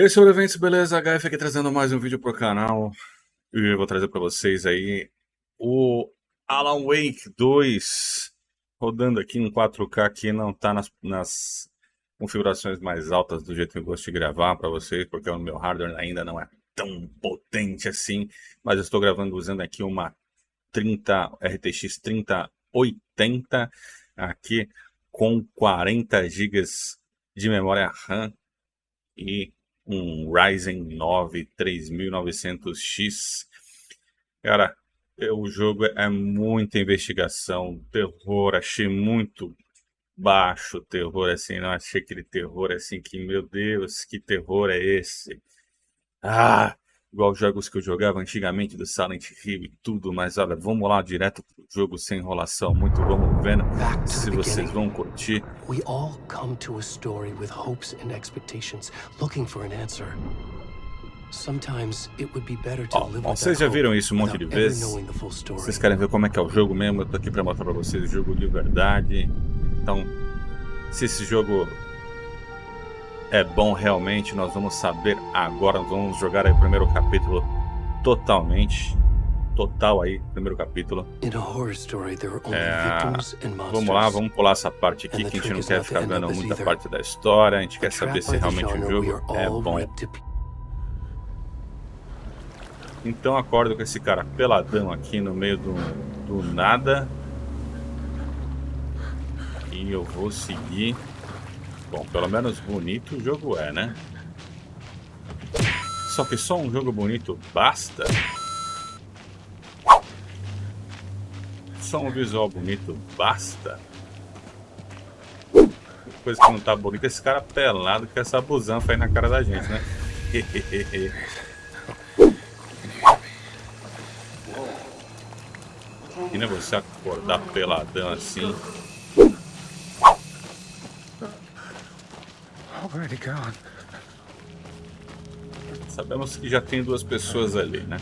Esse é o Eventos, beleza? HF aqui trazendo mais um vídeo pro canal. E eu vou trazer para vocês aí o Alan Wake 2 rodando aqui em 4K, que não tá nas configurações mais altas do jeito que eu gosto de gravar para vocês, porque o meu hardware ainda não é tão potente assim, mas eu estou gravando usando aqui uma RTX 3080 aqui com 40 GB de memória RAM e um Ryzen 9 3900X. Cara, o jogo é muita investigação, terror, achei muito baixo o terror, assim, não achei aquele terror assim que, meu Deus, que terror é esse? Igual os jogos que eu jogava antigamente do Silent Hill e tudo, mas olha, vamos lá direto pro jogo sem enrolação, muito vamos vendo se vocês vão curtir. We all come to a story with hopes and expectations, looking for an answer. Sometimes it would be better to live with vocês já viram isso um monte de vezes? Vocês querem ver como é que é o jogo mesmo? Eu tô aqui pra mostrar pra vocês o jogo de verdade. Então, se esse jogo é bom realmente, nós vamos saber agora. Nós vamos jogar aí o primeiro capítulo totalmente. Total aí, primeiro capítulo. Vamos lá, vamos pular essa parte aqui, que a gente não quer ficar vendo muita parte da história. A gente quer saber se realmente o jogo é bom. Então acordo com esse cara peladão aqui no meio do nada. E eu vou seguir. Bom, pelo menos bonito o jogo é, né? Só que só um jogo bonito basta? Só um visual bonito basta? Coisa que não tá bonita, esse cara pelado com essa busanfa aí na cara da gente, né? E não é você acordar peladão assim. Sabemos que já tem duas pessoas ali, né?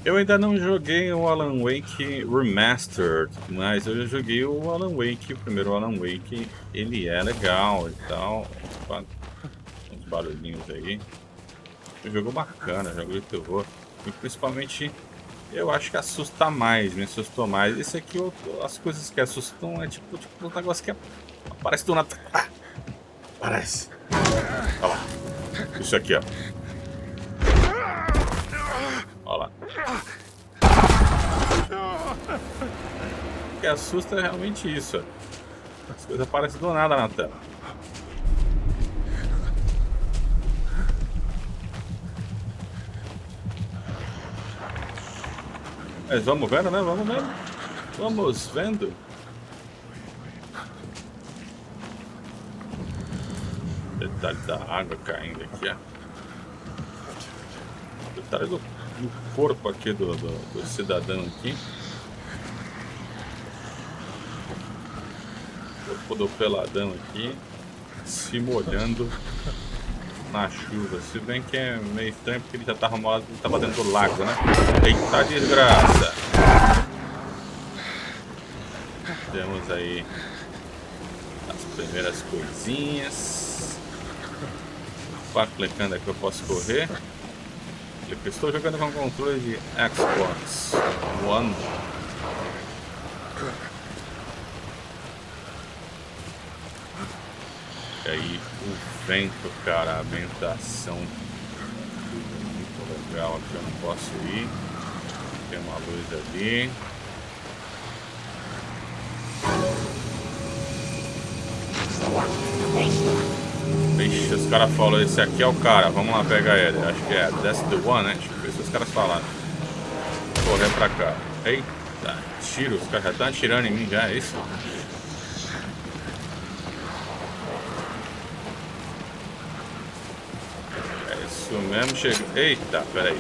Eu ainda não joguei o Alan Wake Remastered, mas eu já joguei o Alan Wake, o primeiro Alan Wake. Ele é legal e tal. Opa, uns barulhinhos aí. Um jogo bacana, jogo de terror. E principalmente, eu acho que assusta mais, me assustou mais. Esse aqui, as coisas que assustam é tipo um negócio que aparece do nada. Aparece. Olha lá. Isso aqui, ó. Olha lá. O que assusta é realmente isso. As coisas aparecem do nada na tela. Mas vamos vendo, né? Vamos vendo. Vamos vendo. Detalhe da água caindo aqui, ó. Detalhe do corpo aqui do cidadão aqui. Corpo do peladão aqui. Se molhando na chuva. Se bem que é meio estranho porque ele já tava molhado, ele tava dentro do lago, né? Eita desgraça! Temos aí as primeiras coisinhas. Opa, clicando aqui eu posso correr. Eu estou jogando com controle de Xbox One. E aí o vento, cara, a ventação muito legal. Aqui eu não posso ir. Tem uma luz ali. Vixe, os caras falaram, esse aqui é o cara, vamos lá pegar ele. Acho que é that's the one, né? Deixa eu ver se os caras falaram. Correr pra cá. Eita, tiro, os caras já estão atirando em mim já, é isso? É isso mesmo, chega. Eita, peraí,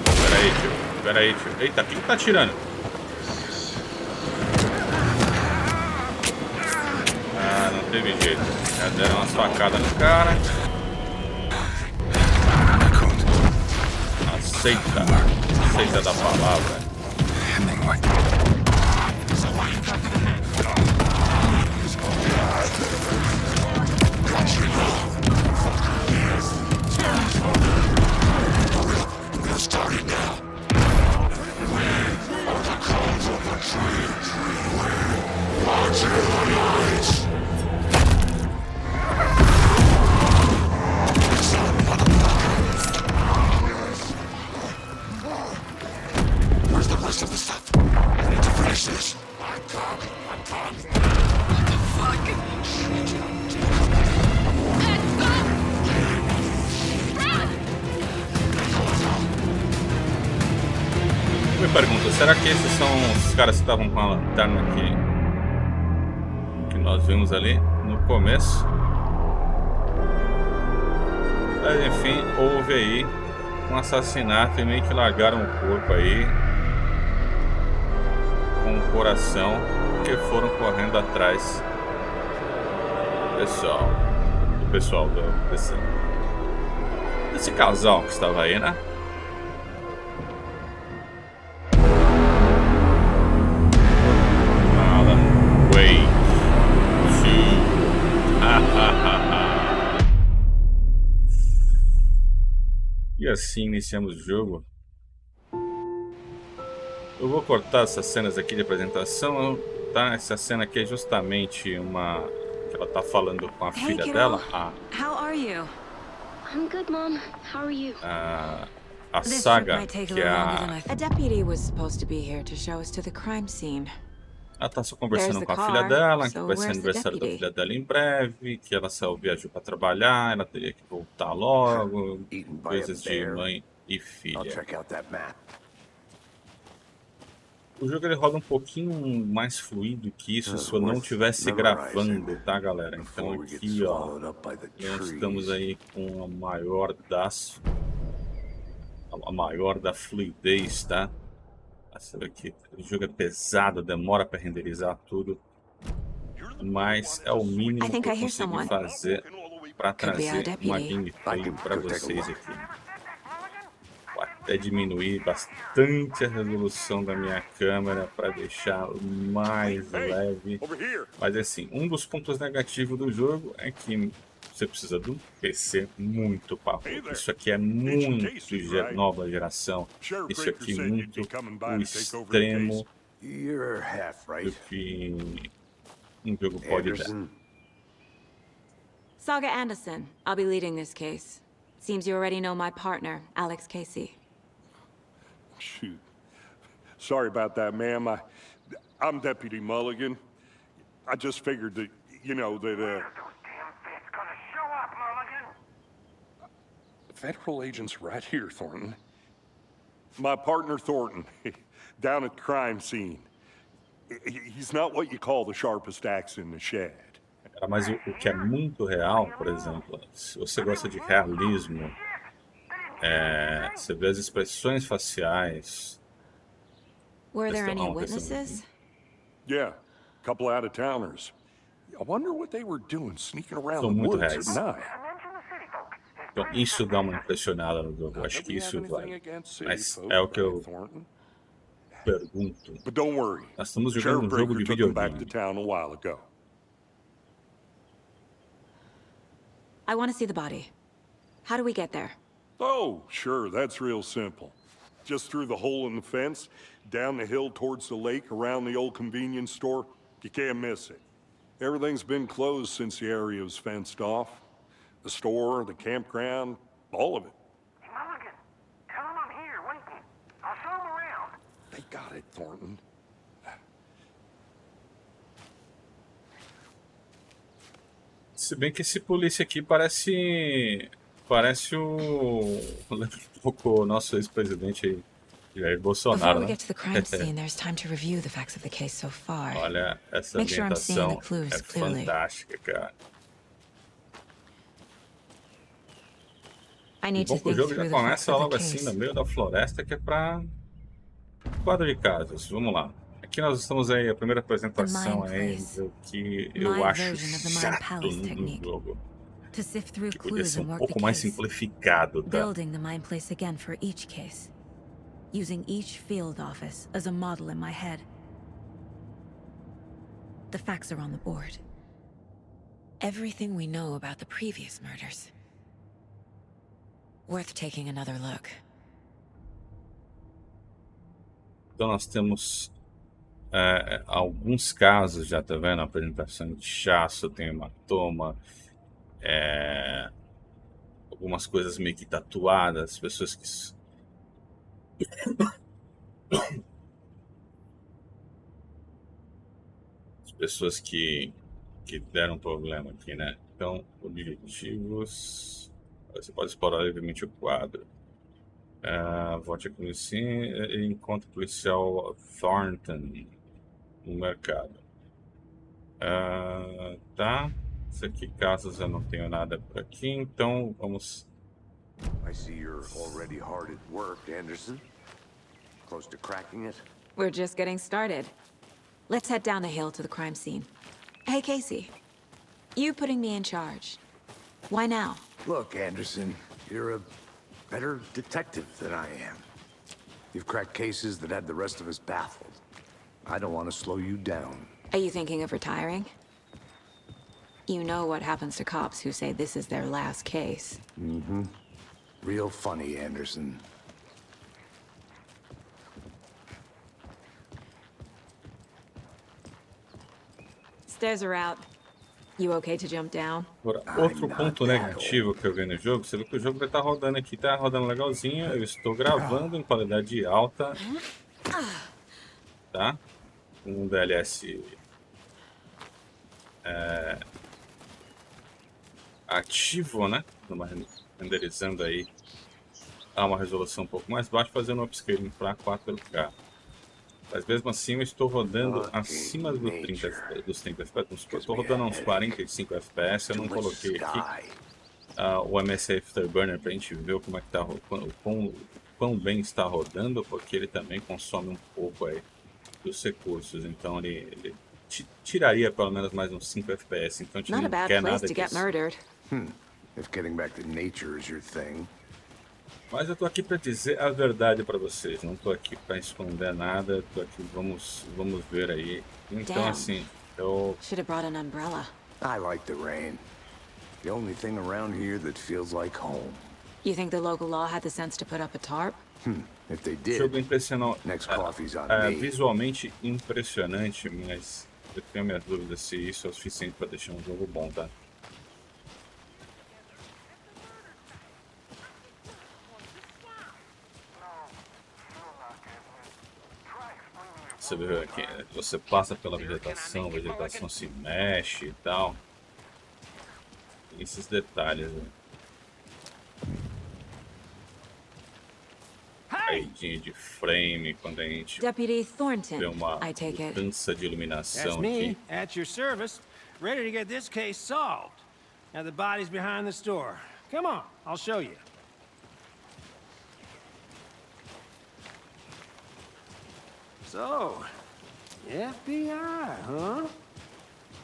tio. Eita, quem tá atirando? Ah, não teve jeito. Já deram umas facadas no cara. Aceita da palavra. será que esses são os caras que estavam com a lanterna que nós vimos ali no começo? Mas enfim, houve aí um assassinato e meio que largaram o corpo aí com o coração, porque foram correndo atrás do pessoal desse casal que estava aí, né? Alan Wake 2. E assim iniciamos o jogo. Eu vou cortar essas cenas aqui de apresentação, tá? Essa cena aqui é justamente uma que ela tá falando com a filha dela, How are you? I'm good, Mom. How are you? a Saga, que é A deputy was supposed to be here to show us to the crime scene. ela tá só conversando There's com the a filha car, dela, que so vai ser where's the aniversário da deputy? filha dela em breve, que ela saiu viajou para trabalhar, ela teria que voltar logo, Eaten by a coisas de bear. mãe e I'll filha. check out that map. O jogo ele roda um pouquinho mais fluido que isso se eu não tivesse gravando, tá, galera? Então aqui, ó, nós estamos aí com a maior da fluidez, tá? Você vê que o jogo é pesado, demora para renderizar tudo, mas é o mínimo que eu consegui fazer para trazer uma gameplay para vocês aqui. Vou até diminuir bastante a resolução da minha câmera para deixar mais leve. Mas assim, um dos pontos negativos do jogo é que você precisa de um PC muito parrudo. Isso aqui é muito nova geração. Isso aqui é muito o extremo do que um jogo pode dar. Saga Anderson, I'll be leading this case. Seems you already know my partner, Alex Casey. Shoot. Sorry about that, ma'am. I'm Deputy Mulligan. I just figured that, Federal agents right here, Thornton. My partner, Thornton, down at the crime scene. He's not what you call the sharpest axe in the shed. Mas o que é muito real, por exemplo, se você gosta de realismo, você vê as expressões faciais. Were there any witnesses? Yeah, a couple out-of-towners. I wonder what they were doing sneaking around São the muito woods reais. at night. Então isso dá uma impressionada no jogo. Acho que isso vai. Mas é o que eu pergunto. But don't worry. Nós estamos jogando um jogo de took them back to videogame. town a while ago. I want to see the body. How do we get there? Oh, sure, that's real simple. Just through the hole in the fence, down the hill towards the lake, around the old convenience store. You can't miss it. Everything's been closed since the area was fenced off. The store, the campground, all of it. Hey, Mulligan, tell him I'm here, waiting. I'll show him around. They got it, Thornton. Se bem que esse polícia aqui parece lembra um pouco o nosso ex-presidente Jair Bolsonaro, Before we né? get to the crime scene, there's time to review the facts of the case so far. Olha, essa Make sure I'm seeing the ambientação clues é clearly. fantástica, cara. I need Bom, to que o think jogo já through the facts começa of logo the assim case. no meio da floresta, que é para quadro de casas. Vamos lá. Aqui nós estamos aí, a primeira apresentação The aí Mind do que My eu acho version of the Mind chato Palace no technique. jogo. To sift through Que podia clues ser and work pouco the mais case. simplificado, tá? Building the mind place again for each case. Using each field office as a model in my head. The facts are on the board. Everything we know about the previous murders. Worth taking another look. Então nós temos alguns casos, já tá vendo? A apresentação de inchaço, tem hematoma, algumas coisas meio que tatuadas, pessoas que... As pessoas que deram problema aqui, né? Então, objetivos... Você pode explorar livremente o quadro. Volte a conhecer e encontre o policial Thornton no mercado. Tá. Isso aqui, casos eu não tenho nada por aqui, então vamos... I see you're already hard at work, Anderson. Close to cracking it? We're just getting started. Let's head down the hill to the crime scene. Hey, Casey. You putting me in charge. Why now? Look, Anderson, you're a better detective than I am. You've cracked cases that had the rest of us baffled. I don't want to slow you down. Are you thinking of retiring? You know what happens to cops who say this is their last case. Mm-hmm. Real funny, Anderson. Stairs are out. You okay to jump down? Agora, outro ponto negativo que eu vi no jogo, você vê que o jogo vai estar rodando aqui, tá rodando legalzinho. Eu estou gravando em qualidade alta, tá? Um DLS ativo, né? Renderizando aí a uma resolução um pouco mais baixa, fazendo um upscaling para 4K. Mas mesmo assim eu estou rodando acima dos 30 FPS. Estou rodando uns 45 FPS. Eu não coloquei aqui o MSI Afterburner para a gente ver como é que tá, quão bem está rodando, porque ele também consome um pouco aí dos recursos. Então ele tiraria pelo menos mais uns 5 FPS. Então a gente não quer nada disso. If getting back to nature is your thing. Mas eu tô aqui para dizer a verdade para vocês, não tô aqui para esconder nada, tô aqui, vamos ver aí. Então assim, eu... Should have brought an umbrella. I like the rain. The only thing around here that feels like home. You think the local law had the sense to put up a tarp? If they O did, jogo impressionante, next coffee's on me. visualmente impressionante, mas eu tenho minhas dúvidas se isso é o suficiente para deixar um jogo bom, tá? Você vê aqui, você passa pela vegetação, a vegetação se mexe e tal. Esses detalhes, né? Caidinha de frame, quando a gente Deputy Thornton, vê uma I take it. mudança de iluminação That's me, aqui. at your service, ready to get this case solved. Now the body's behind the store. Come on, I'll show you. So, FBI, huh?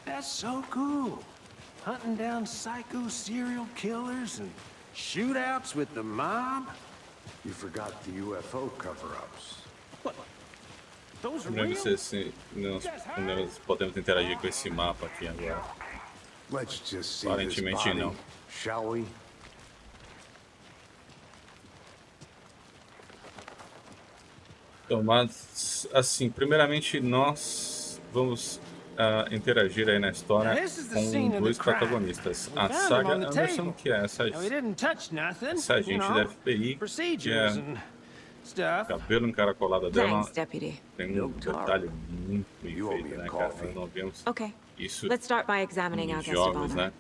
That's so cool. Hunting down psycho serial killers and shootouts with the mob. You forgot the UFO cover-ups. Those are Não lembro real? se nós podemos interagir com esse mapa aqui agora. Let's just see this Aparentemente body, não. shall we? Então, mas assim, primeiramente nós vamos interagir aí na história com dois protagonistas. A Saga Anderson, que é essa agente da FBI, que é cabelo encaracolado dela. Thanks, Deputy. Tem um detalhe muito bem feito, né, cara? Nós não vemos Okay. isso Let's start by examining our nos guest of jogos, honor. né?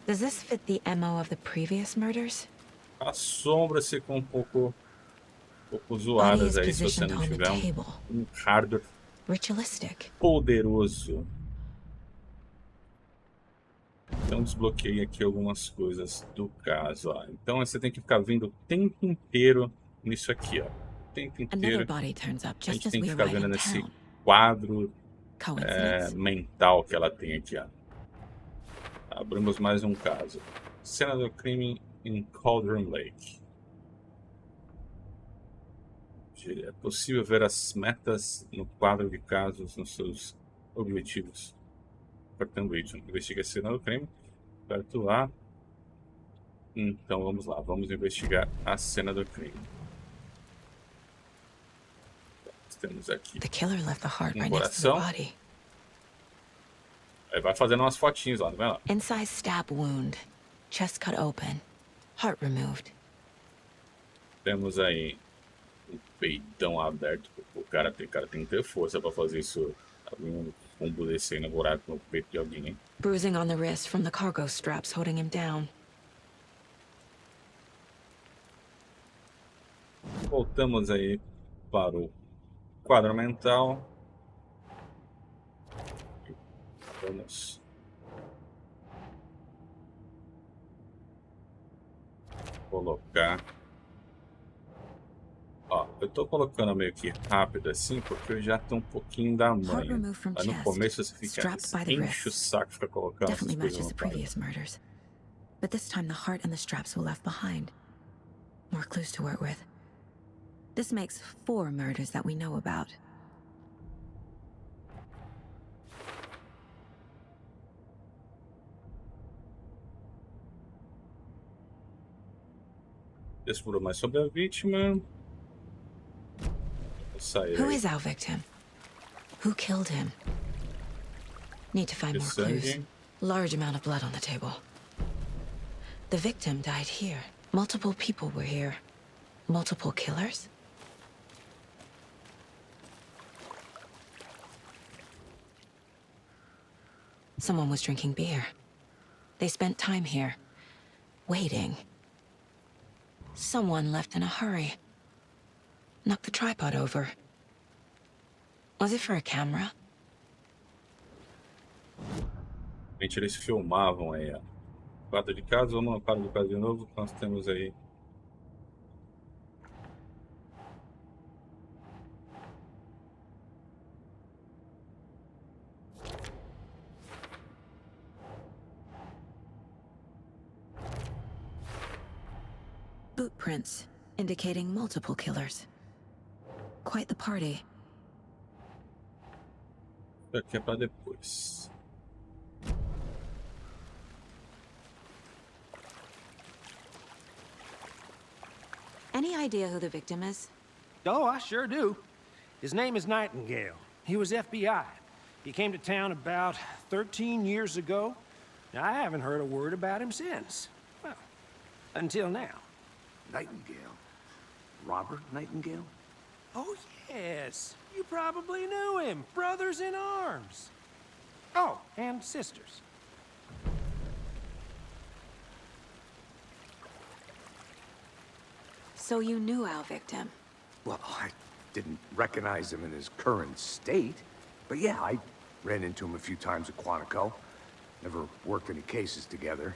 Does this fit the MO of the previous murders? As sombras ficam um pouco zoadas aí se você positioned não on the tiver table. um hardware Ritualistic. poderoso. Então desbloqueei aqui algumas coisas do caso, ó. Então você tem que ficar vendo o tempo inteiro nisso aqui, ó. O tempo inteiro. Another body turns up A just gente as tem que we ficar arrive vendo in nesse town. quadro Coincidence? mental que ela tem aqui, ó. Abrimos mais um caso. Cena do crime em Cauldron Lake. É possível ver as metas no quadro de casos nos seus objetivos. Apertando Y. Investiga a cena do crime. Aperto A. Então vamos lá. Vamos investigar a cena do crime. Temos aqui The killer left the heart um right next to the coração. body. Aí vai fazendo umas fotinhas lá, não vai lá? Inside stab wound. Chest cut open. Heart removed. Temos aí um peitão aberto. O cara tem que ter força pra fazer isso. Abrir um combo desse aí no buraco no peito de alguém, hein? Bruising on the wrist from the cargo straps holding him down. voltamos aí para o quadro mental. Vamos colocar. Ó, eu tô colocando meio que rápido assim, porque eu já tô um pouquinho da Heart manha. removed from Aí no chest, começo você fica, strapped by the enche o wrists. saco, fica colocando essas Definitely coisas matches no the pai. previous murders. But this time the heart and the straps were left behind. More clues to work with. This makes 4 murders that we know about. Descubra mais sobre a vítima. Vou sair Who aí is our victim? Who killed him? Need to find de more clues. sangue. Large amount of blood on the table. The victim died here. Multiple people were here. Multiple killers? Someone was drinking beer. They spent time here, waiting. Someone left in a hurry. Knocked the tripod over. Was it for a camera? Gente, eles filmavam aí, ó. Quadro de casa, vamos no quadro de casa de novo. Nós temos aí. Boot prints, indicating multiple killers. Quite the party. Isso aqui é pra depois. Any idea who the victim is? Oh, I sure do. His name is Nightingale. He was FBI. He came to town about 13 years ago. Now, I haven't heard a word about him since. Well, until now. Nightingale? Robert Nightingale? Oh, yes. You probably knew him. Brothers in arms. Oh, and sisters. So you knew our victim. Well, I didn't recognize him in his current state. But yeah, I ran into him a few times at Quantico. Never worked any cases together.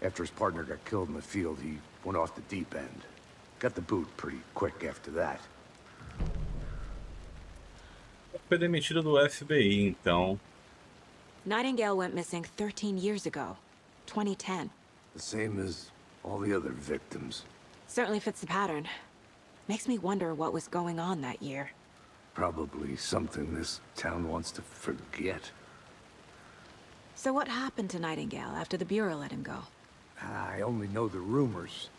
After his partner got killed in the field, he went off the deep end. Got the boot pretty quick after that. Foi demitido do FBI, então. Nightingale went missing 13 years ago, 2010. The same as all the other victims. Certainly fits the pattern. Makes me wonder what was going on that year. Probably something this town wants to forget. So what happened to Nightingale after the Bureau let him go? I only know the rumors.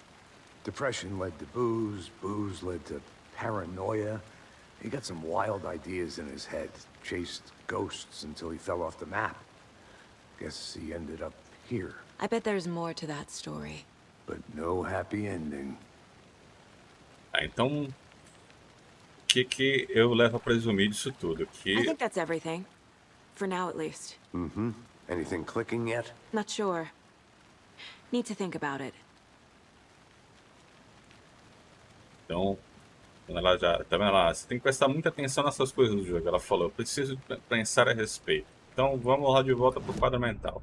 Depression led to booze, booze led to paranoia. He got some wild ideas in his head, chased ghosts until he fell off the map. Guess he ended up here, I bet there's more to that story. but no happy ending. Ah, então, o que eu levo a presumir disso tudo? I Que think that's everything. For now, at least. Mm-hmm. Anything clicking yet? Not sure. Need to think about it. Então, ela já, tá vendo lá? Você tem que prestar muita atenção nessas coisas do jogo. Ela falou, eu preciso pensar a respeito. Então, vamos lá de volta pro quadro mental.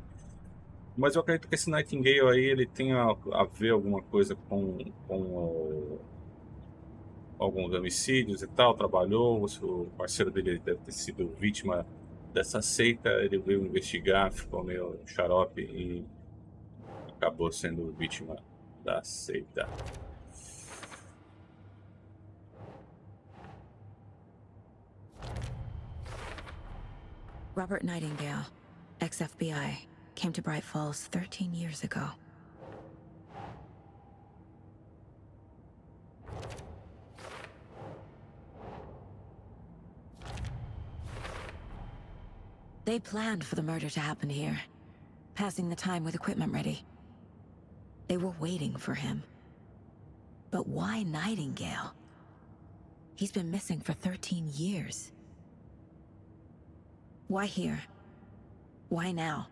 Mas eu acredito que esse Nightingale aí, ele tem a ver alguma coisa com alguns homicídios e tal. Trabalhou, o parceiro dele deve ter sido vítima dessa seita. Ele veio investigar, ficou meio xarope e acabou sendo vítima da seita. Robert Nightingale, ex-FBI, came to Bright Falls 13 years ago. They planned for the murder to happen here, passing the time with equipment ready. They were waiting for him. But why Nightingale? He's been missing for 13 years. Why here? Why now?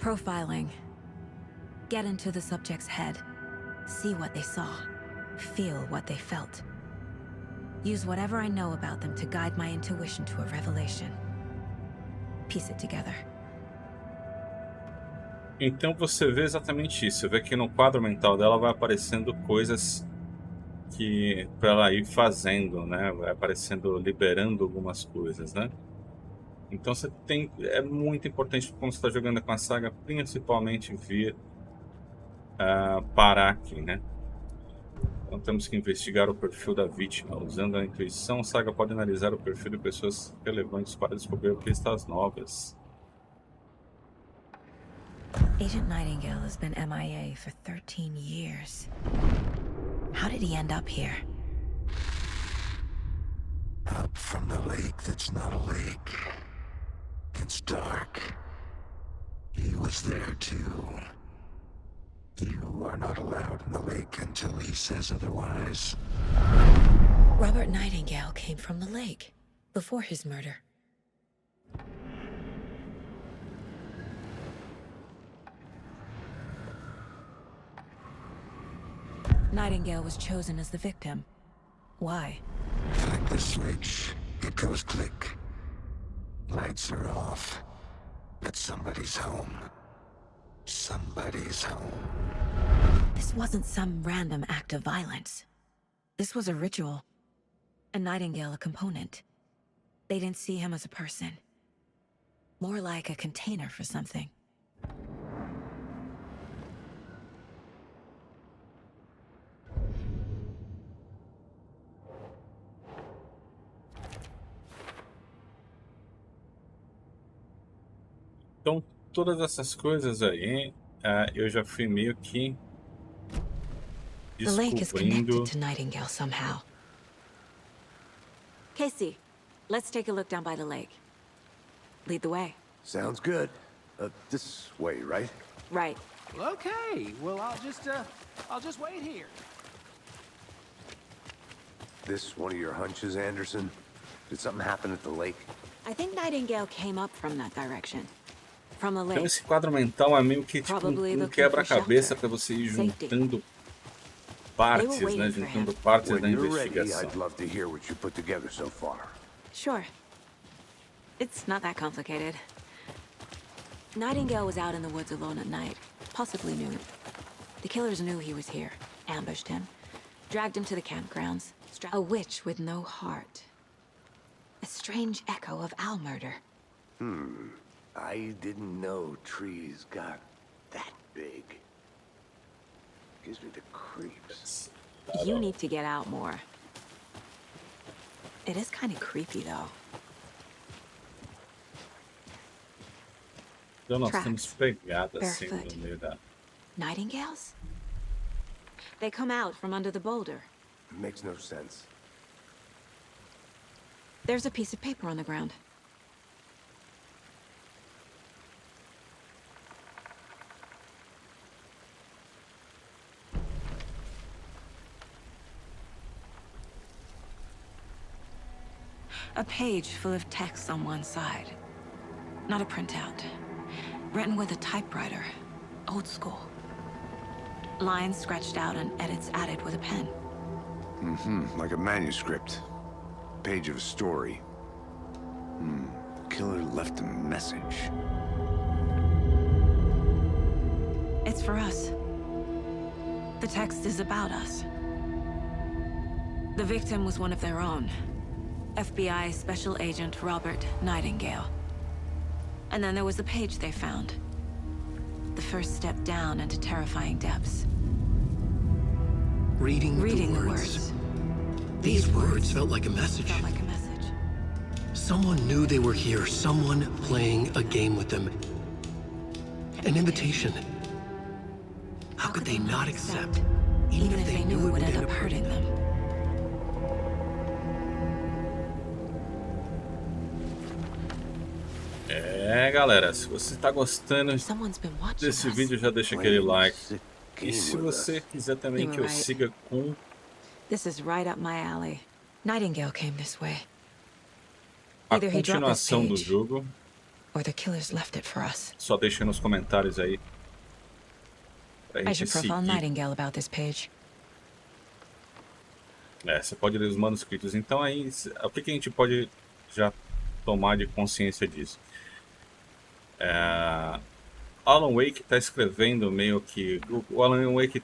Profiling. Get into the subject's head. See what they saw. Feel what they felt. Use whatever I know about them to guide my intuition to a revelation. Piece it together. Então você vê exatamente isso. Você vê que no quadro mental dela vai aparecendo coisas que para ela ir fazendo, né? Vai aparecendo, liberando algumas coisas, né? Então você tem, é muito importante quando você está jogando com a saga, principalmente vir parar aqui, né? Então temos que investigar o perfil da vítima. Usando a intuição, a saga pode analisar o perfil de pessoas relevantes para descobrir pistas novas. Agent Nightingale has been MIA for 13 years. How did he end up here? Up from the lake that's not a lake. It's dark. He was there too. You are not allowed in the lake until he says otherwise. Robert Nightingale came from the lake before his murder. Nightingale was chosen as the victim. Why? Flick the switch. It goes click. Lights are off. But somebody's home. Somebody's home. This wasn't some random act of violence. This was a ritual. And Nightingale a component. They didn't see him as a person. More like a container for something. Então, todas essas coisas aí, eu já fui meio que The lake is connected descobrindo. to Nightingale somehow. Casey, let's take a look down by the lake. Lead the way. Sounds good. This way, right? Right. Well, okay. Well, I'll just wait here. This one of your hunches, Anderson? Did something happen at the lake? I think Nightingale came up from that direction. From the Então lake. esse quadro mental é meio que tipo um quebra-cabeça para você ir juntando partes, né? Juntando partes da When you're ready, investigação. I'd love to hear what you put together so far. Sure. It's not that complicated. Nightingale was out in the woods alone at night, possibly noon. The killers knew he was here, ambushed him, dragged him to the campgrounds. A witch with no heart. A strange echo of owl murder. I didn't know trees got that big. Gives me the creeps. You need to get out more. It is kind of creepy, though. Então nós Tracks. temos pegada assim Barefoot. no meio da. Nightingales? They come out from under the boulder. Makes no sense. There's a piece of paper on the ground. A page full of text on one side. Not a printout. Written with a typewriter. Old school. Lines scratched out and edits added with a pen. Like a manuscript. Page of a story. Killer left a message. It's for us. The text is about us. The victim was one of their own. FBI Special Agent Robert Nightingale. And then there was the page they found. The first step down into terrifying depths. Reading Reading the words. These These words felt like a message. Felt like a message. Someone knew they were here. Someone playing a game with them. An invitation. How could they not accept? Even if they knew it would end up hurting them. Galera, se você está gostando Someone's been watching desse us. vídeo, já deixa aquele like. Sick E game se with você us. quiser também que eu Right. siga com This is right up my alley. Nightingale came this way. a Either he dropped this continuação do page, jogo, or the killers left it for us. Só deixa nos comentários aí pra I gente should profile seguir. Nightingale about this page. Você pode ler os manuscritos. Então aí, o que a gente pode já tomar de consciência disso? Alan Wake está escrevendo meio que... O Alan Wake,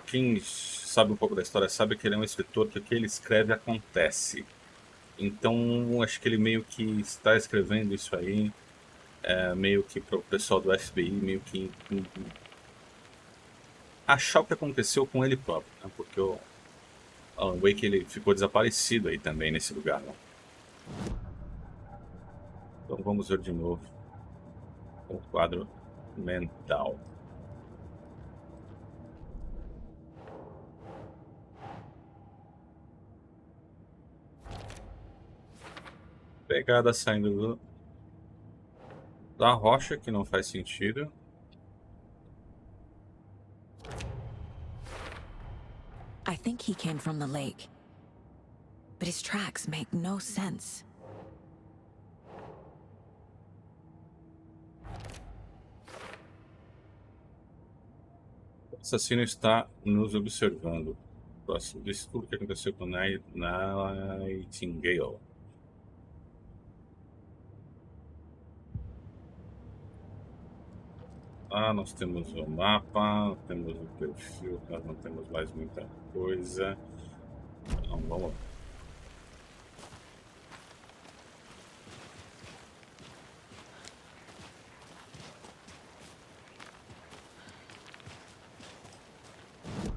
quem sabe um pouco da história, sabe que ele é um escritor que o que ele escreve acontece. Então, acho que ele meio que está escrevendo isso aí, meio que para o pessoal do FBI, meio que achar o que aconteceu com ele próprio, né? Porque o Alan Wake ele ficou desaparecido aí também nesse lugar, né? Então vamos ver de novo o quadro mental. Pegada saindo da rocha, que não faz sentido. I think he came from the lake. But his tracks make no sense. O assassino está nos observando. Próximo disso tudo que aconteceu com Nightingale. Nós temos o mapa, temos o perfil, nós não temos mais muita coisa. Então, vamos lá.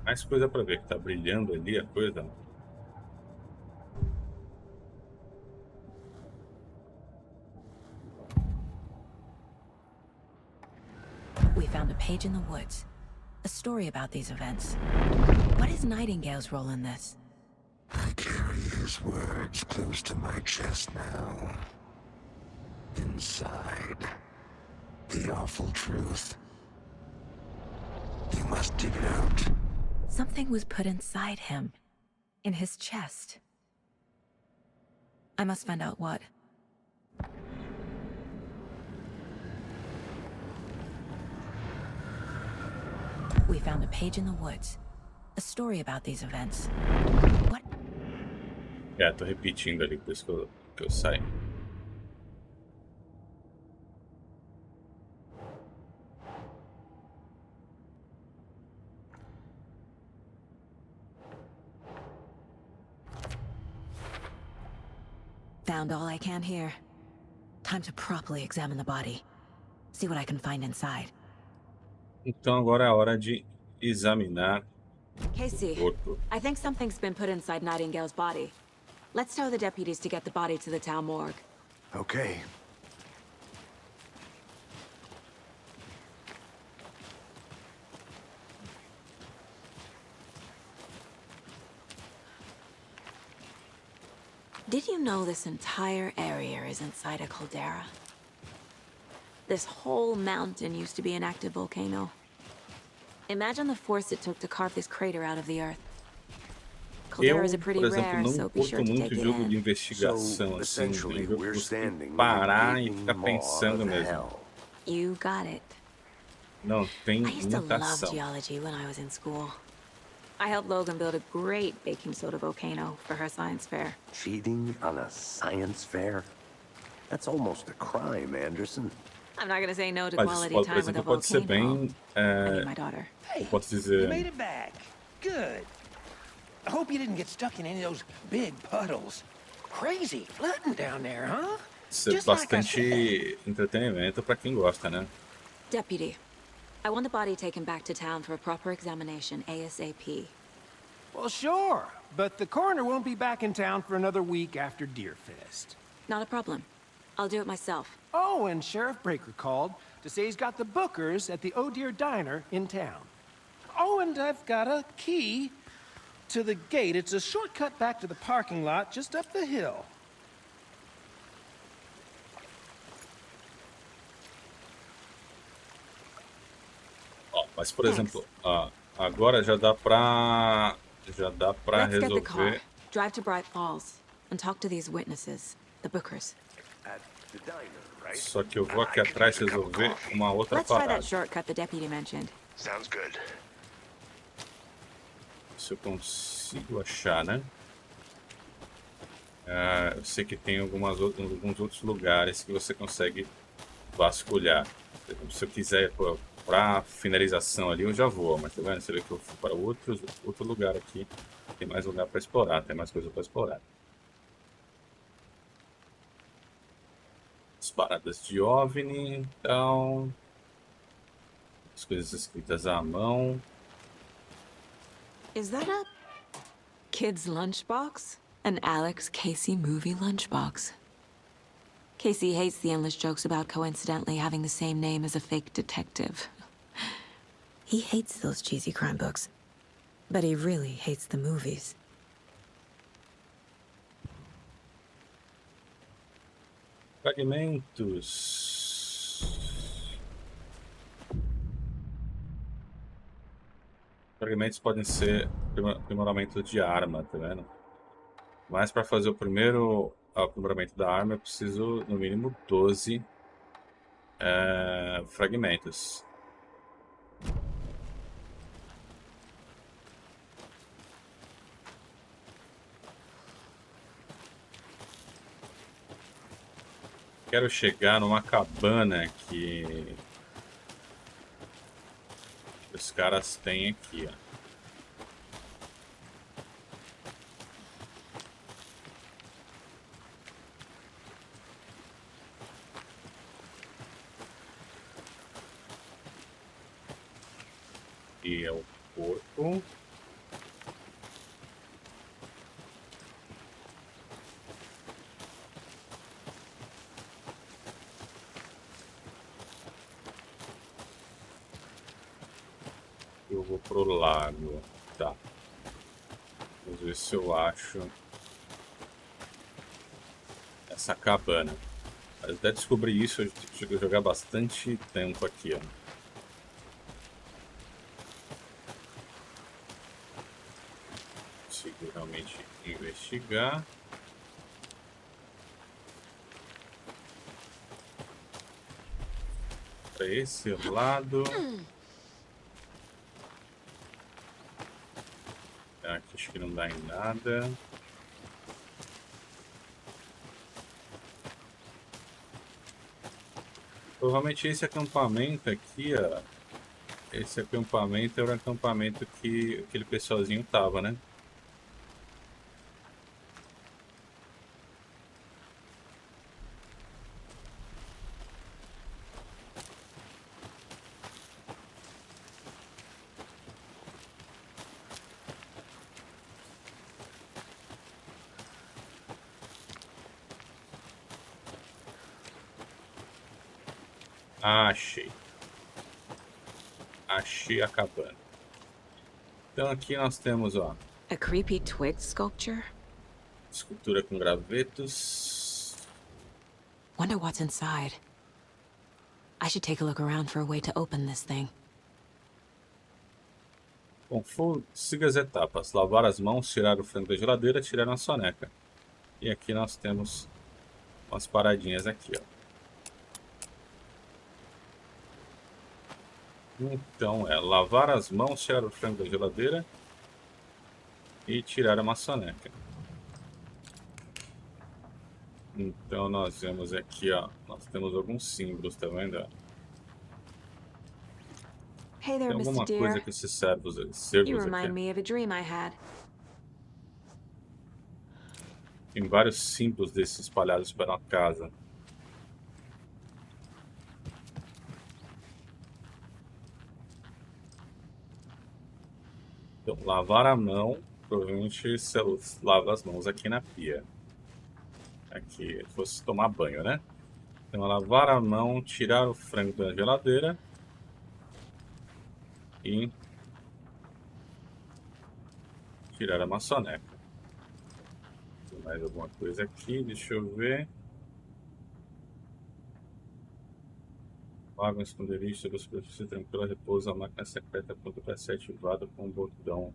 Mais coisa para ver, que tá brilhando ali a coisa. We found a page in the woods. A story about these events. What is Nightingale's role in this? I carry his words close to my chest now. Inside, the awful truth. You must dig it out. Something was put inside him. In his chest. I must find out what. We found a page in the woods. A story about these events. What? Tô repetindo ali, por isso que eu saio. Found all I can here. Time to properly examine the body. See what I can find inside. Então agora é a hora de examinar Casey, o corpo. I think something's been put inside Nightingale's body. Let's tell the deputies to get the body to the town morgue. Okay. Did you know this entire area is inside a caldera? This whole mountain used to be an active volcano. Imagine the force it took to carve this crater out of the earth. Calderas are pretty por exemplo, rare, não so be curto sure to muito take it jogo de in. investigação, assim, essentially, um jogo we're que você tem standing que in parar the e ficar maw pensando of mesmo. hell. You got it. Não tem I used to muita love ação. geology when I was in school. I helped Logan build a great baking soda volcano for her science fair. Cheating on a science fair? That's almost a crime, Anderson. I'm not gonna say no to Mas isso quality pode, por time with a exemplo, pode ser volcano. bem... I need my daughter. Hey, posso you dizer... made it back. Good. I hope you didn't get stuck in any of those big puddles. Crazy flooding down there, huh? Ser Just like I bastante entretenimento para quem gosta, né? Deputy, I want the body taken back to town for a proper examination ASAP. Well, sure, but the coroner won't be back in town for another week after Deerfest. Not a problem. I'll do it myself. Oh, and Sheriff Breaker called to say he's got the Bookers at the Oh Dear Diner in town. Oh, and I've got a key to the gate. It's a shortcut back to the parking lot just up the hill. Mas, por exemplo, agora já dá pra Let's get the car. resolver... Drive to Bright Falls and talk to these witnesses, the Bookers. at the diner, right? Só que eu vou aqui atrás resolver uma outra Let's try parada. that shortcut the deputy mentioned. Sounds good. Se eu consigo achar, né? Eu sei que tem alguns outros lugares que você consegue vasculhar. Se eu quiser para finalização ali, eu já vou. Mas tá vendo? Você vê que eu fui para outro lugar aqui. Tem mais lugar para explorar, tem mais coisa para explorar. As paradas de OVNI, então... As coisas escritas à mão. Is that a kid's lunchbox? An Alex Casey movie lunchbox. Casey hates the endless jokes about coincidentally having the same name as a fake detective. He hates those cheesy crime books, but he really hates the movies. Fragmentos. Fragmentos podem ser aprimoramento de arma, tá vendo? Mas para fazer o primeiro aprimoramento da arma, eu preciso no mínimo 12 fragmentos. Quero chegar numa cabana que os caras têm aqui, ó. E é o corpo. Eu vou pro lago. Tá. Vamos ver se eu acho essa cabana. Mas até descobrir isso, eu tive que jogar bastante tempo aqui, ó. Consigo realmente investigar. Para esse lado. Aqui acho que não dá em nada. Provavelmente esse acampamento aqui, ó. Esse acampamento era o acampamento que aquele pessoalzinho tava, né? Achei. Achei a cabana. Então aqui nós temos, ó, A creepy twig sculpture? escultura com gravetos. Wonder what's inside. I should take a look around for a way to open this thing. Bom, siga as etapas. Lavar as mãos, tirar o frango da geladeira, tirar uma soneca. E aqui nós temos umas paradinhas aqui, ó. Então lavar as mãos, tirar o frango da geladeira e tirar a maçaneca. Então nós vemos aqui, ó, nós temos alguns símbolos, tá vendo? Hey Tem there, alguma Mr. coisa Deer. que esses servos You remind aqui. me of a dream I had. Tem vários símbolos desses espalhados pela casa. Então, lavar a mão, provavelmente você lava as mãos aqui na pia. Aqui, se fosse tomar banho, né? Então, lavar a mão, tirar o frango da geladeira e tirar a maçaneca. Tem mais alguma coisa aqui, deixa eu ver. Vaga um esconderijo sobre a superfície tranquila, repousa a máquina secreta pronta para ser ativada com um botão.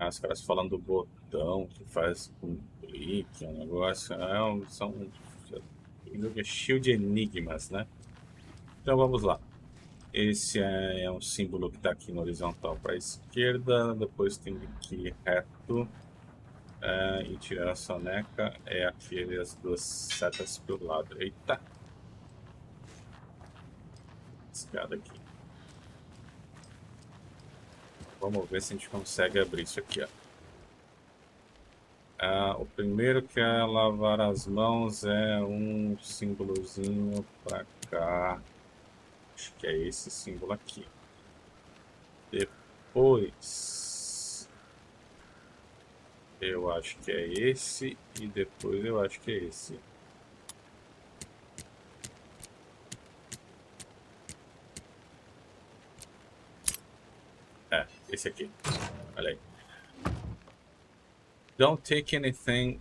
Os caras falando do botão que faz com clique, um negócio. O jogo é cheio de enigmas, né? Então vamos lá. Esse é um símbolo que está aqui no horizontal para a esquerda. Depois tem que ir reto e tirar a soneca. É aqui as duas setas para o lado. Eita! Escada aqui. Vamos ver se a gente consegue abrir isso aqui, ó. O primeiro que é lavar as mãos é um símbolozinho para cá. Acho que é esse símbolo aqui. Depois eu acho que é esse e depois eu acho que é esse. Esse aqui. Olha aí. Don't take anything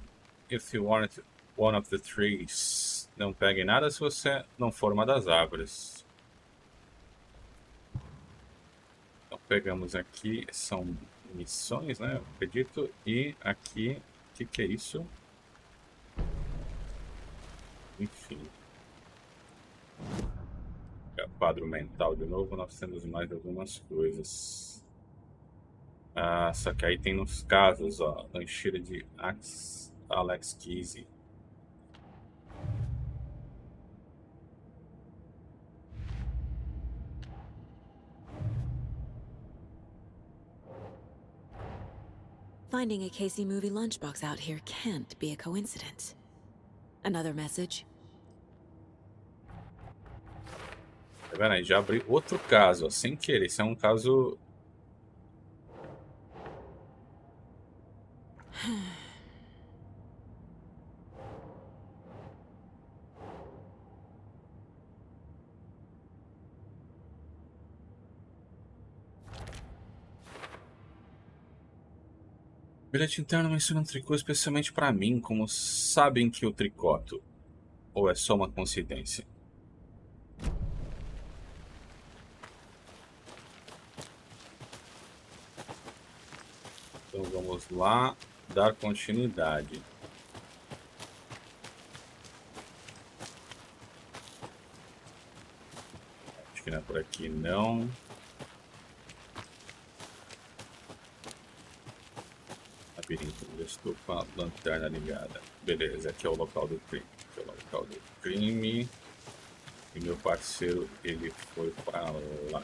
if you want one of the trees. Não pegue nada se você não for uma das árvores. Então pegamos aqui, são missões, né? Eu acredito. E aqui, o que é isso? Enfim. É o quadro mental de novo, nós temos mais algumas coisas. Só que aí tem nos casos, ó, lancheira de Alex Kizzy. Finding a Casey movie lunchbox out here can't be a coincidence. Another message? Tá vendo aí? Já abri outro caso, ó, sem querer. Esse é um caso... Bilhete interno menciona um tricô especialmente para mim, como sabem que eu tricoto? Ou é só uma coincidência? Então vamos lá, dar continuidade. Acho que não é por aqui não. Labirinto de estufa, lanterna ligada. Beleza, aqui é o local do crime. Aqui é o local do crime. E meu parceiro, ele foi para lá.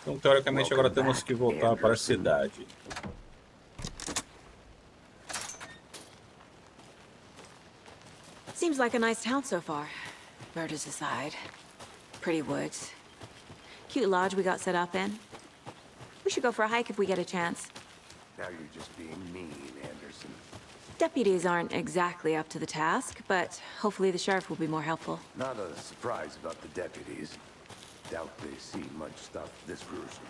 Então, teoricamente, agora temos que voltar para a cidade. Seems like a nice town so far. Murders aside. Pretty woods. Cute lodge we got set up in. We should go for a hike if we get a chance. Now you're just being mean, Anderson. Deputies aren't exactly up to the task, but hopefully the sheriff will be more helpful. Not a surprise about the deputies. Doubt they see much stuff this gruesome.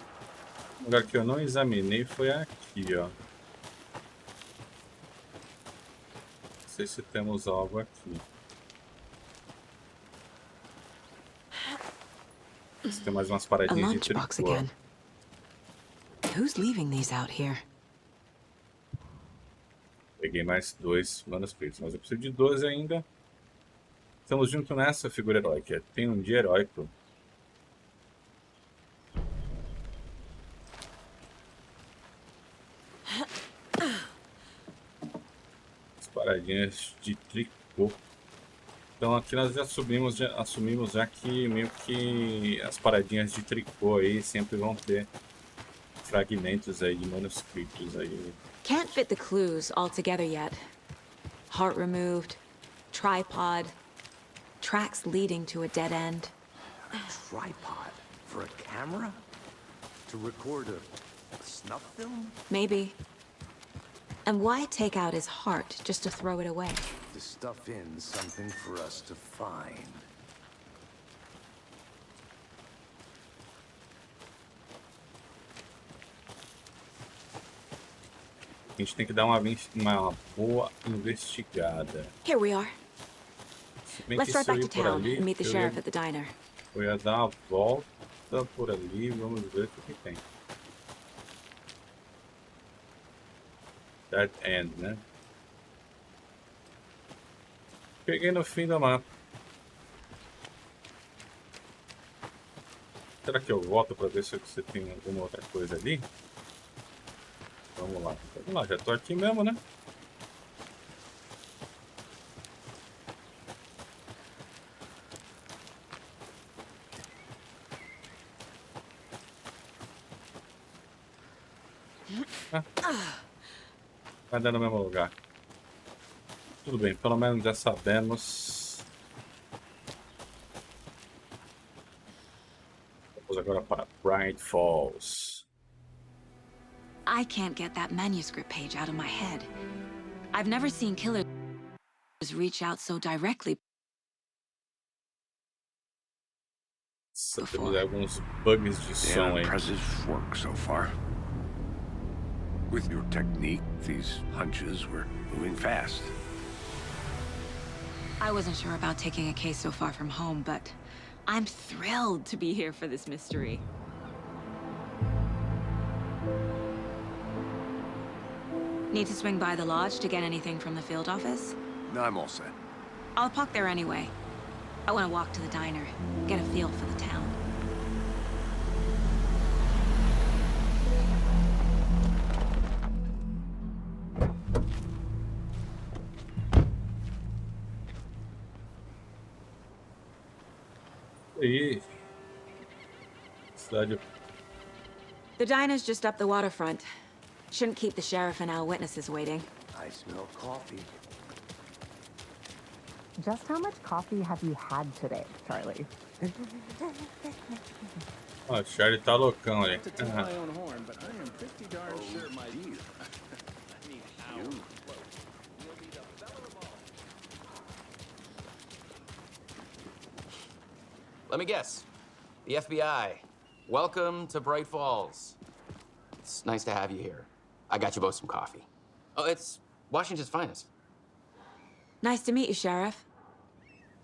O lugar que eu não examinei foi aqui, ó. Não sei se temos algo aqui. Se tem mais umas A paradinhas de lunchbox tricô. again. Who's leaving these out here? Peguei mais 2 manuscritos, mas eu preciso de 12 ainda. Estamos junto nessa figura heróica. Tem um dia heróico. As paradinhas de tricô. Então aqui nós já assumimos já que meio que as paradinhas de tricô aí sempre vão ter fragmentos aí de manuscritos aí. Can't fit the clues all together yet. Heart removed, tripod, tracks leading to a dead end. A tripod for a camera? To record a snuff film? Maybe. And why take out his heart just to throw it away? To stuff in something for us to find. A gente tem que dar uma boa investigada. Here we are. Se bem Let's que drive se eu back ir to por town ali, and meet the eu sheriff ia, at the diner. eu ia dar uma volta por ali, vamos ver o que tem. Dead End, né? Peguei no fim do mapa. Será que eu volto para ver se você tem alguma outra coisa ali? Vamos lá. Vamos lá, já tô aqui mesmo, né? Vai dar no mesmo lugar. Tudo bem, pelo menos já sabemos. Vamos agora para Bright Falls. I can't get that manuscript page out of my head. I've never seen killers reach out so directly. Temos alguns bugs de som aí. Impressive work so far. With your technique, these hunches were moving fast. I wasn't sure about taking a case so far from home, but I'm thrilled to be here for this mystery. Need to swing by the lodge to get anything from the field office? No, I'm all set. I'll park there anyway. I want to walk to the diner, get a feel for the town. Aí. Cidade. The diner's just up the waterfront. Shouldn't keep the sheriff and our witnesses waiting. I smell coffee. Just how much coffee have you had today, Charlie? Ó, o Charlie tá loucão ali. Let me guess. The FBI. Welcome to Bright Falls. It's nice to have you here. I got you both some coffee. Oh, it's Washington's finest. Nice to meet you, Sheriff.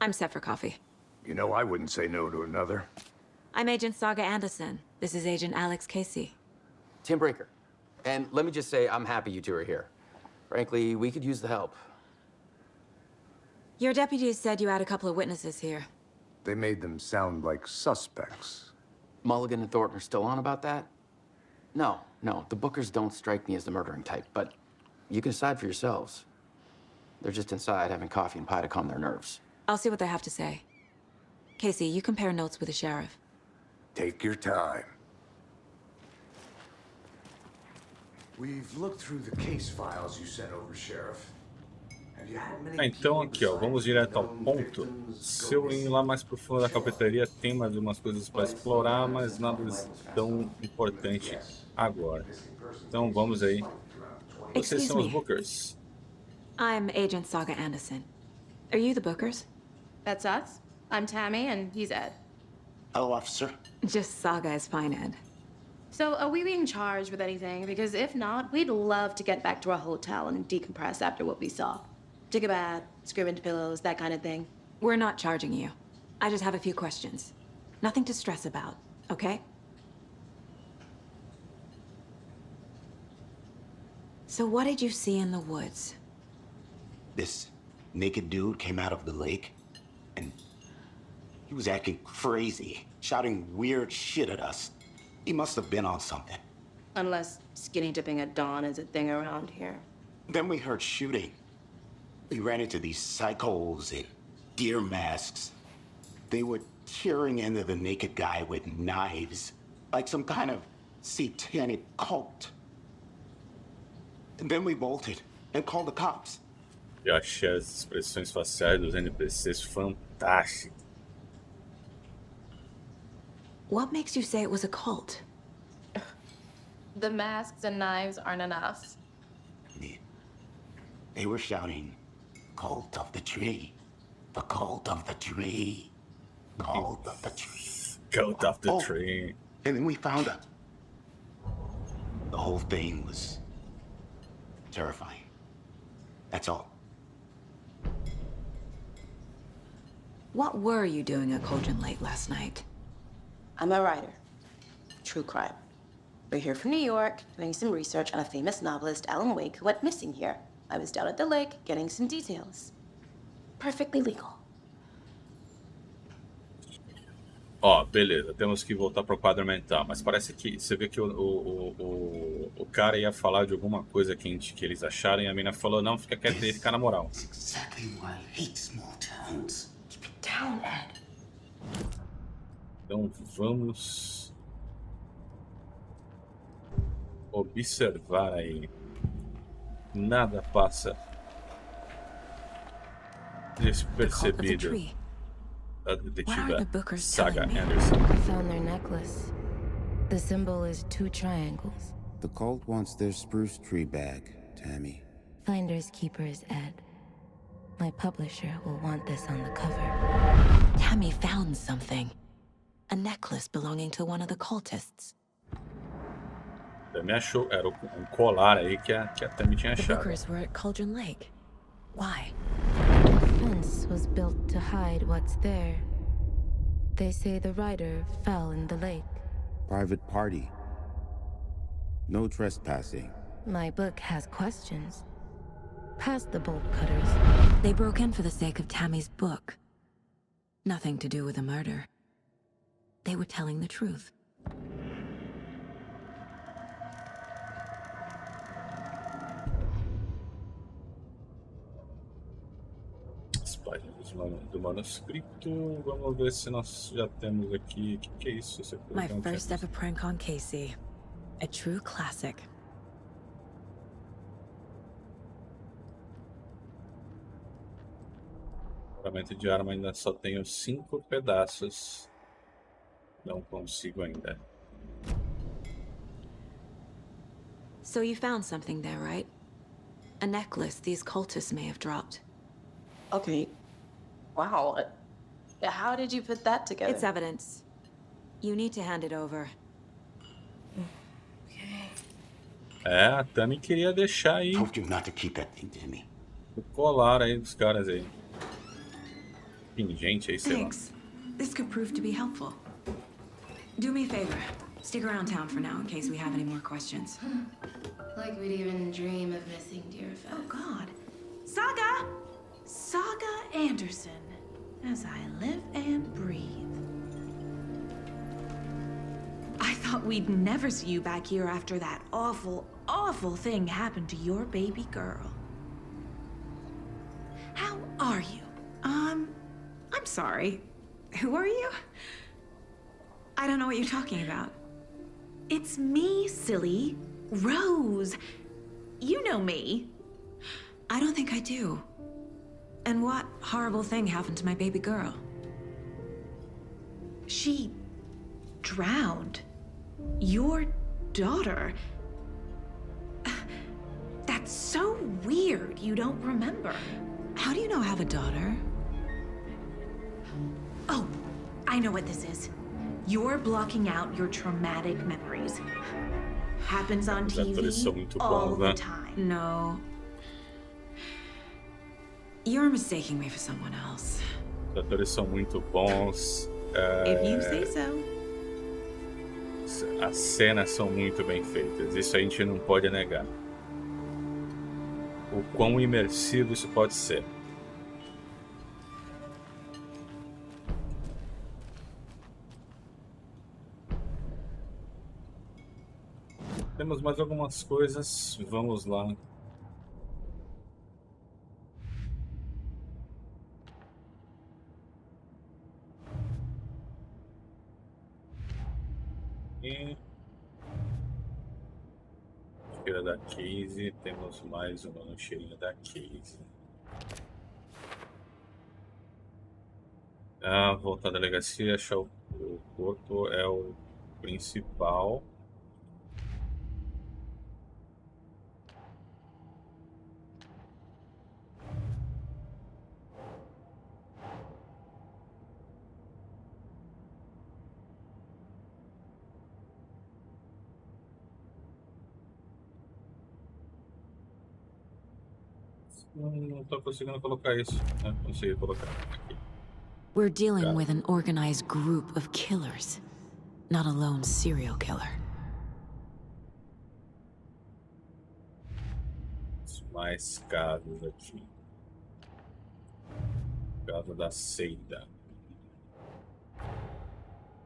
I'm set for coffee. You know, I wouldn't say no to another. I'm Agent Saga Anderson. This is Agent Alex Casey. Tim Breaker. And let me just say, I'm happy you two are here. Frankly, we could use the help. Your deputies said you had a couple of witnesses here. They made them sound like suspects. Mulligan and Thornton are still on about that? No, the Bookers don't strike me as the murdering type, but you can decide for yourselves. They're just inside having coffee and pie to calm their nerves. I'll see what they have to say. Casey, you compare notes with the sheriff. Take your time. We've looked through the case files you sent over, Sheriff. Então aqui, ó, vamos direto ao ponto. Se eu ir lá mais pro fundo da cafeteria, tem mais umas coisas para explorar, mas nada tão importante agora. Então vamos aí. Vocês são os Bookers. I'm Agent Saga Anderson. Are you the Bookers? That's us. I'm Tammy, and he's Ed. Hello, officer. Just Saga is fine, Ed. So, are we being charged with anything? Because if not, we'd love to get back to our hotel and decompress after what we saw. Take a bath, scream into pillows, that kind of thing. We're not charging you. I just have a few questions. Nothing to stress about, okay? So what did you see in the woods? This naked dude came out of the lake, and he was acting crazy, shouting weird shit at us. He must have been on something. Unless skinny dipping at dawn is a thing around here. Then we heard shooting. We ran into these psychos in deer masks. They were tearing into the naked guy with knives, like some kind of satanic cult. And then we bolted and called the cops. Eu achei as expressões faciais dos NPCs fantásticas. What makes you say it was a cult? The masks and knives aren't enough. They were shouting, "Cult of the tree. The cult of the tree. Cult of the tree." Cult of the tree. And then we found out. The whole thing was terrifying. That's all. What were you doing at Cogent late last night? I'm a writer. True crime. We're here from New York, doing some research on a famous novelist, Alan Wake, who went missing here. I was down at the lake, getting some details. Perfectly legal. Ó, beleza, temos que voltar pro quadro mental, mas parece que você vê que o cara ia falar de alguma coisa que eles acharam e a mina falou, não, fica quieto e fica na moral. Exactly why I hate small towns. Keep it down, Ed. Então vamos observar aí. Nada passa despercebido. A detetive Saga Anderson. I found their necklace. The symbol is 2 triangles. The cult wants their spruce tree bag, Tammy. Finders keepers, Ed. My publisher will want this on the cover. Tammy found something. A necklace belonging to one of the cultists. Também achou, era um colar aí que a Tammy tinha The achado. Bookers were at Cauldron Lake. Why? The fence was built to hide what's there. They say the writer fell in the lake. Private party. No trespassing. My book has questions. Past the bolt cutters. They broke in for the sake of Tammy's book. Nothing to do with the murder. They were telling the truth. As páginas do manuscrito. Vamos ver se nós já temos aqui. O que é isso? Esse aqui My não tinha first ever prank on Casey. A true classic. Ferramenta de arma ainda só tenho 5 pedaços. Não consigo ainda. So you found something there, right? A necklace these cultists may have dropped. Okay. Wow. How did you put that together? It's evidence. You need to hand it over. É, a Tammy queria deixar aí Told you not to keep that thing, Timmy. o colar aí dos caras aí. Pingente aí, sei lá. Thanks. This could prove to be helpful. Do me a favor. Stick around town for now in case we have any more questions. Like we'd even dream of missing dear friends. Oh, God. Saga! Saga Anderson. As I live and breathe. I thought we'd never see you back here after that awful, awful thing happened to your baby girl. How are you? I'm sorry. Who are you? I don't know what you're talking about. It's me, silly. Rose. You know me. I don't think I do. And what horrible thing happened to my baby girl? She drowned. Your daughter. That's so weird you don't remember. How do you know I have a daughter? Oh, I know what this is. You're blocking out your traumatic memories. Happens on Os atores são TV muito all bons, the né? time. No. You're mistaking me for someone else. Os atores são muito bons. If you say so. As cenas são muito bem feitas. Isso a gente não pode negar. O quão imersivo isso pode ser. Temos mais algumas coisas. Vamos lá. E cheira da Casey, temos mais uma lancheirinha da Casey. Voltar à delegacia, achar o corpo é o principal. Não tô conseguindo colocar isso. Consegui colocar aqui. We're dealing with an organized group of killers, not a lone serial killer. Mais casos aqui. Casa da seita.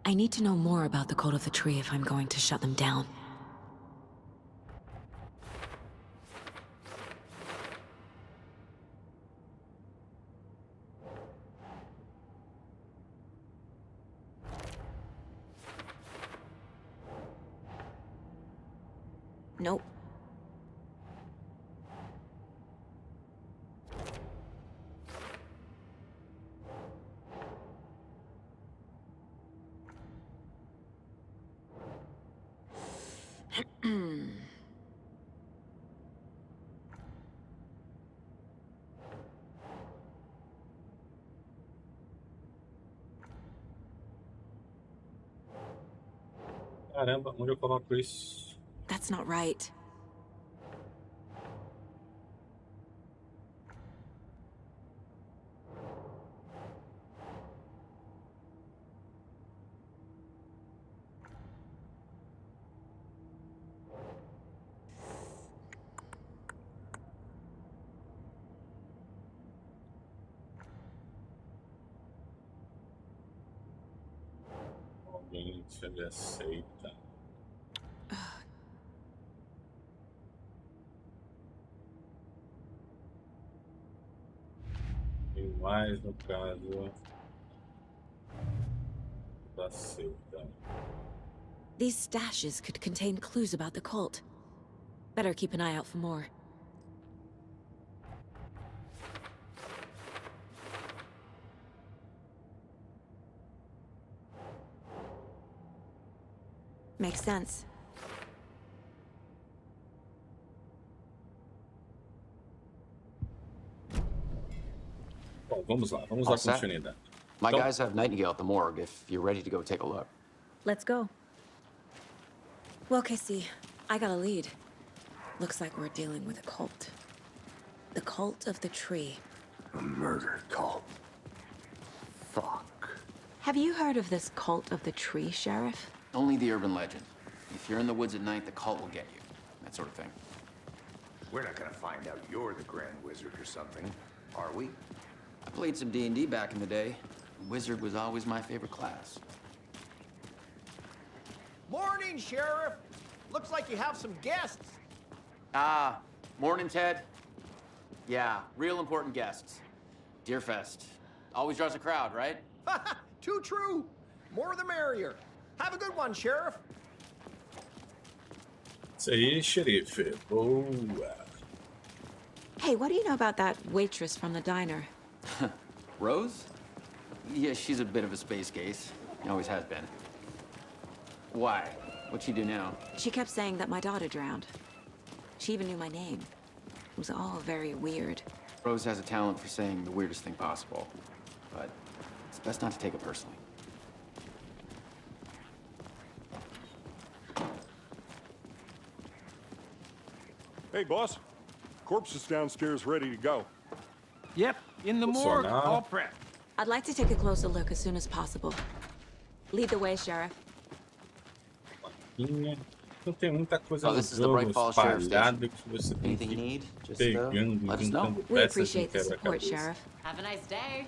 I need to know more about the cult of the tree if I'm going to shut them down. Nope. Caramba, onde eu coloco isso? That's not right. Alguém se ele aceita. Tem mais no caso da seita. These stashes could contain clues about the cult. Better keep an eye out for more. Makes sense. Bom, vamos lá dar continuidade. My guys have Nightingale at the morgue if you're ready to go take a look. Let's go. Well, Casey, I got a lead. Looks like we're dealing with a cult. The cult of the tree. A murder cult. Fuck. Have you heard of this cult of the tree, Sheriff? Only the urban legend. If you're in the woods at night, the cult will get you. That sort of thing. We're not gonna find out you're the Grand Wizard or something, are we? I played some D&D back in the day. Wizard was always my favorite class. Morning, Sheriff. Looks like you have some guests. Ah, morning, Ted. Yeah, real important guests. Deerfest. Always draws a crowd, right? Too true. More the merrier. Have a good one, Sheriff. Isso aí, xerife. Boa. Hey, what do you know about that waitress from the diner? Rose? Yeah, she's a bit of a space case. Always has been. Why? What'd she do now? She kept saying that my daughter drowned. She even knew my name. It was all very weird. Rose has a talent for saying the weirdest thing possible. But it's best not to take it personally. Hey, boss. Corpse is downstairs ready to go. Yep, in the morgue, all prepped. I'd like to take a closer look as soon as possible. Lead the way, Sheriff. Não tem muita coisa no this is the jogo Bright Falls Sheriff's espalhada que você tem Anything you que need, ir just pegando, let us know. juntando We peças de appreciate the support, quebra-cabeça. Sheriff. Have a nice day.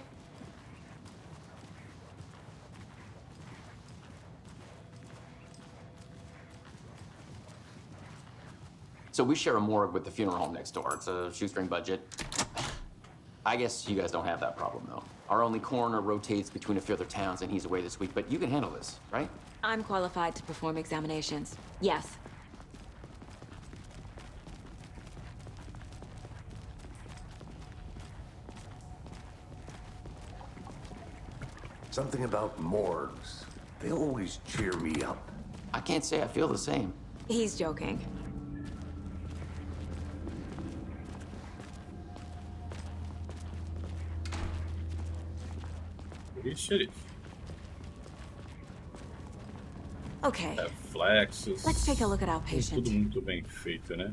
So we share a morgue with the funeral home next door. It's a shoestring budget. I guess you guys don't have that problem, though. Our only coroner rotates between a few other towns, and he's away this week, but you can handle this, right? I'm qualified to perform examinations. Yes. Something about morgues. They always cheer me up. I can't say I feel the same. He's joking. Xerife. Okay. Reflexos. Let's take a look at our Tudo patient. muito bem feito, né?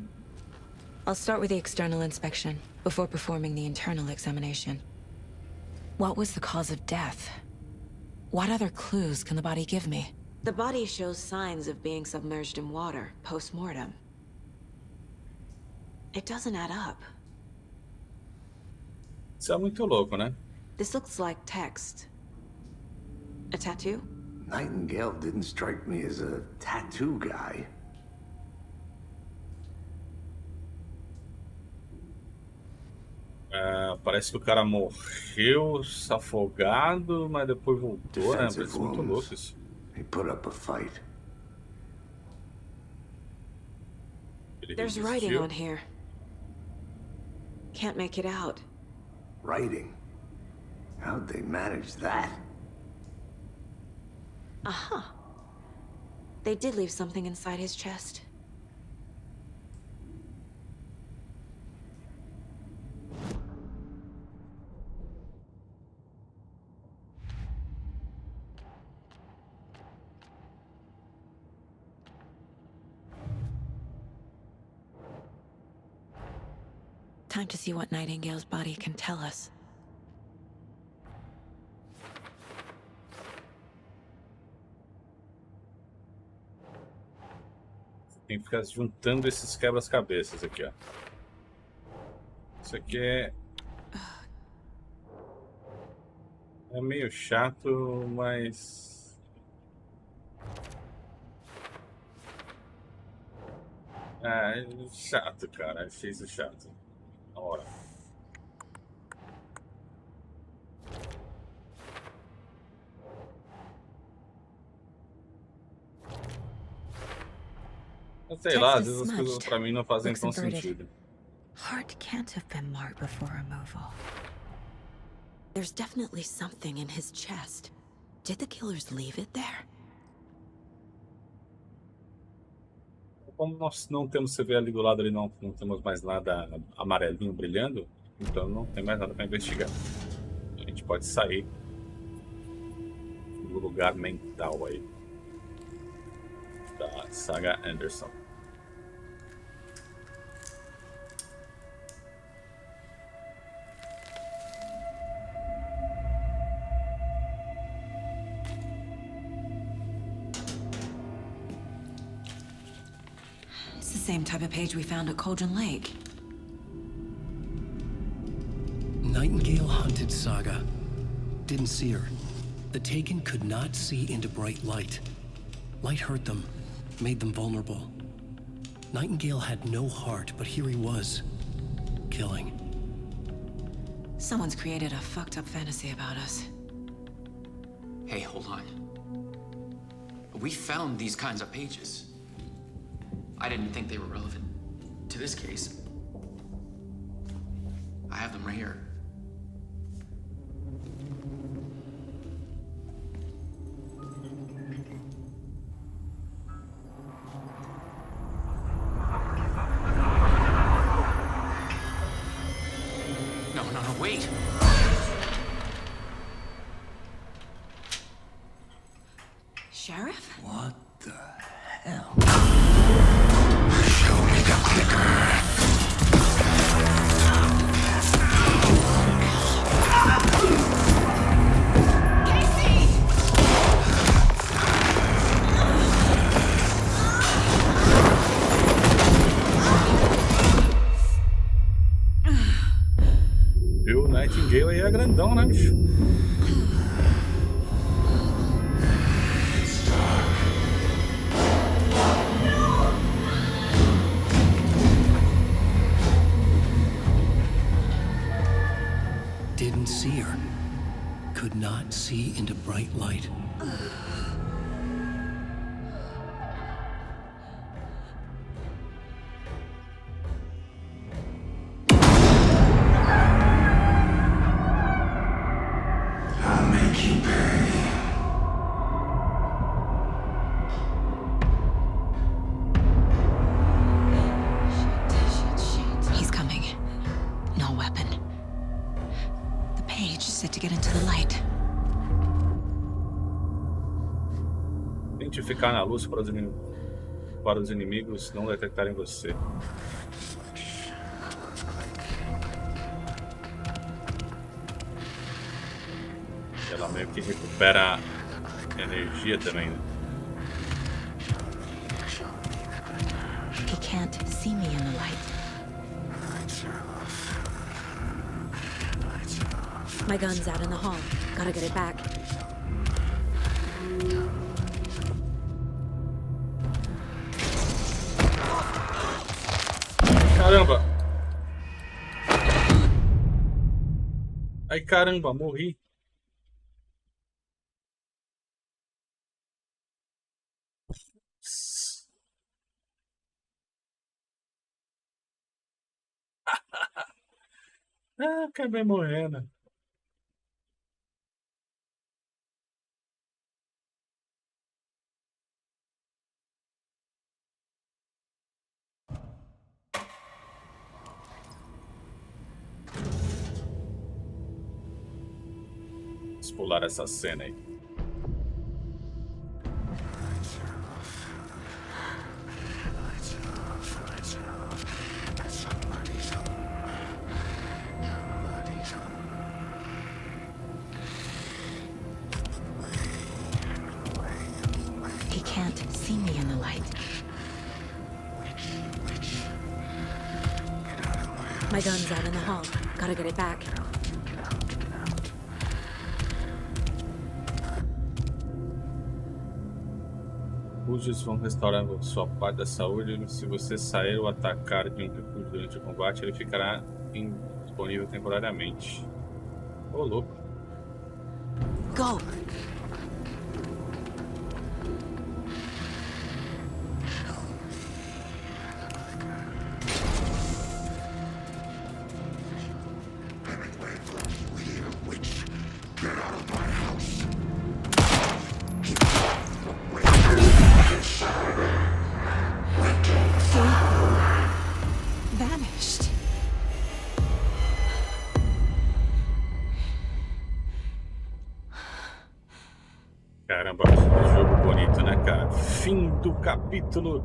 I'll start with the external inspection before performing the internal examination. What was the cause of death? What other clues can the body give me? The body shows signs of being submerged in water post-mortem. It doesn't add up. Isso é muito louco, né? This looks like text. A tattoo? Nightingale didn't strike me as a tattoo guy. Parece que o cara morreu afogado, mas depois voltou, né? Parece muito louco isso. He put up a fight. There's writing on here. Can't make it out. Writing? How'd they manage that? Uh-huh. They did leave something inside his chest. Time to see what Nightingale's body can tell us. Tem que ficar juntando esses quebra-cabeças aqui, ó. Isso aqui é meio chato, mas é chato, cara. Achei isso chato. Na hora. Sei lá, às vezes as coisas pra mim não fazem tão sentido. Heart can't have been marked before removal. There's definitely something in his chest. Did the killers leave it there? Como nós não temos CV ali do lado, ali não temos mais nada amarelinho brilhando, então não tem mais nada para investigar. A gente pode sair do lugar mental aí da saga Anderson. Same type of page we found at Cauldron Lake. Nightingale hunted Saga. Didn't see her. The Taken could not see into bright light. Light hurt them, made them vulnerable. Nightingale had no heart, but here he was, killing. Someone's created a fucked up fantasy about us. Hey, hold on. We found these kinds of pages. I didn't think they were relevant to this case. I have them right here. No, wait! Sheriff? What the hell? Show me the clicker. E o Nightingale aí é grandão, né, bicho? Didn't see her. Could not see into bright light. I'll make you pay. He's coming. No weapon. The page said to get into the light. Tente ficar na luz para os inimigos não detectarem você. Ela meio que recupera energia também, né? He can't see me in the light. My gun's out in the hall. Gotta get it back. Caramba! Ai, caramba, morri. Ah, acabei morrendo. Vamos pular essa cena aí. He can't see me in the light. My gun's out in the hall. Gotta get it back. Cujos vão restaurar sua parte da saúde. Se você sair ou atacar de um recurso durante o combate, ele ficará disponível temporariamente. Ô, louco. Go! Vanished. Caramba, que jogo bonito, né, cara? Fim do capítulo.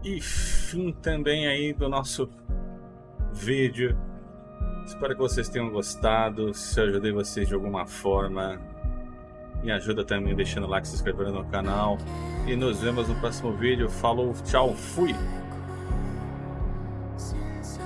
E fim também aí do nosso vídeo. Espero que vocês tenham gostado. Se eu ajudei vocês de alguma forma, me ajuda também deixando o like, se inscrevendo no canal. E nos vemos no próximo vídeo. Falou, tchau, fui!